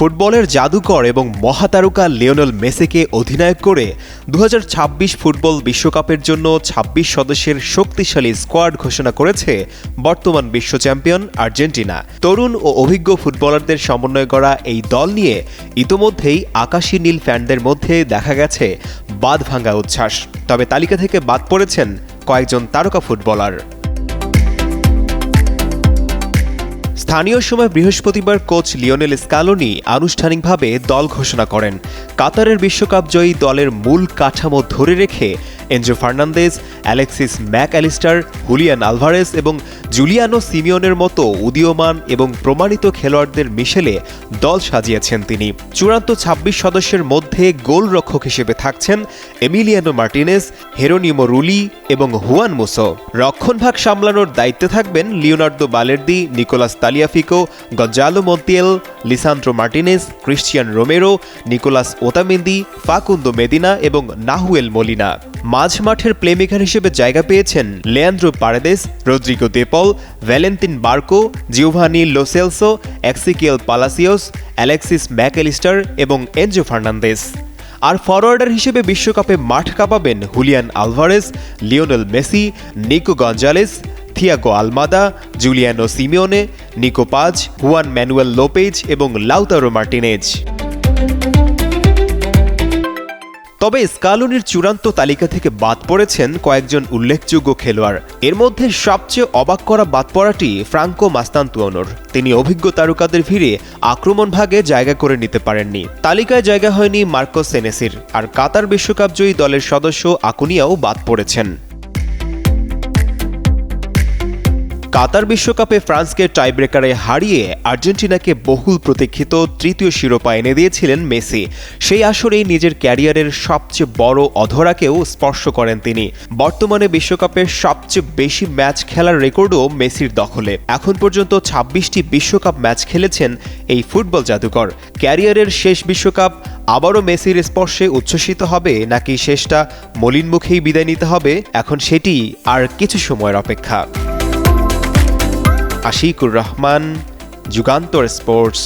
ফুটবলের জাদুকর এবং মহাতারকা লিওনেল মেসিকে অধিনায়ক করে 2026 ফুটবল বিশ্বকাপের জন্য 26 সদস্যের শক্তিশালী স্কোয়াড ঘোষণা করেছে বর্তমান বিশ্ব চ্যাম্পিয়ন আর্জেন্টিনা। তরুণ ও অভিজ্ঞ ফুটবলারদের সমন্বয় করা এই দল নিয়ে ইতোমধ্যেই আকাশী নীল ফ্যানদের মধ্যে দেখা গেছে বাঁধভাঙা উচ্ছ্বাস। তবে তালিকা থেকে বাদ পড়েছেন কয়েকজন তারকা ফুটবলার। স্থানীয় সময় বৃহস্পতিবার কোচ লিওনেল স্কালোনি আনুষ্ঠানিকভাবে দল ঘোষণা করেন। কাতারের বিশ্বকাপ জয়ী দলের মূল কাঠামো ধরে রেখে Enzo Fernandez, Alexis MacAllister, Julian Alvarez এবং জুলিয়ানো সিমিওনের মতো উদীয়মান এবং প্রমাণিত খেলোয়াড়দের মিশেলে দল সাজিয়েছেন তিনি। চূড়ান্ত 26 সদস্যের মধ্যে গোলরক্ষক হিসেবে থাকছেন এমিলিয়ানো মার্টিনেজ, হেরোনিমো রুলি এবং হুয়ান মুসো। রক্ষণভাগ সামলানোর দায়িত্বে থাকবেন Leonardo Balerdi, Nicolas Tagliafico, Gonzalo Montiel, Lisandro Martinez, Cristian Romero, Nicolas Otamendi, Facundo Medina এবং নাহুয়েল মলিনা। মাঝ মাঠের প্লেমেকার হিসেবে জায়গা পেয়েছেন Leandro Paredes, Rodrigo De Paul, Valentin Barco, Giovani Lo Celso, Exequiel Palacios, Alexis Mac Allister এবং এনজো ফার্নান্দেজ। আর forwarder হিসেবে বিশ্বকাপে মাঠ কাঁপাবেন Julian Alvarez, Lionel Messi, Nico Gonzalez, Thiago Almada, Giuliano Simeone, Nicco পাজ, হুয়ান ম্যানুয়েল লোপেজ এবং লাউতারো মার্টিনেজ। তবে স্কালোনির চূড়ান্ত তালিকা থেকে বাদ পড়েছেন কয়েকজন উল্লেখযোগ্য খেলোয়াড়। এর মধ্যে সবচেয়ে অবাক করা বাদ পড়াটি ফ্রাঙ্কো মাস্তান্তুয়ানোর। তিনি অভিজ্ঞ তারকাদের ভিড়ে আক্রমণ ভাগে জায়গা করে নিতে পারেননি। তালিকায় জায়গা হয়নি মার্কো সেনেসির। আর কাতার বিশ্বকাপ জয়ী দলের সদস্য আকুনিয়াও বাদ পড়েছেন। কাতার বিশ্বকাপে ফ্রান্সকে টাইব্রেকারে হারিয়ে আর্জেন্টিনাকে বহুল প্রতীক্ষিত তৃতীয় শিরোপা এনে দিয়েছিলেন মেসি। সেই আসরেই নিজের ক্যারিয়ারের সবচেয়ে বড় অধরাকেও স্পর্শ করেন তিনি। বর্তমানে বিশ্বকাপের সবচেয়ে বেশি ম্যাচ খেলার রেকর্ডও মেসির দখলে। এখন পর্যন্ত 26টি বিশ্বকাপ ম্যাচ খেলেছেন এই ফুটবল জাদুকর। ক্যারিয়ারের শেষ বিশ্বকাপ আবারও মেসির স্পর্শে উচ্ছ্বসিত হবে নাকি শেষটা মলিন মুখেই বিদায় নিতে হবে, এখন সেটি আর কিছু সময়ের অপেক্ষা। আশিকুর রহমান, যুগান্তর স্পোর্টস।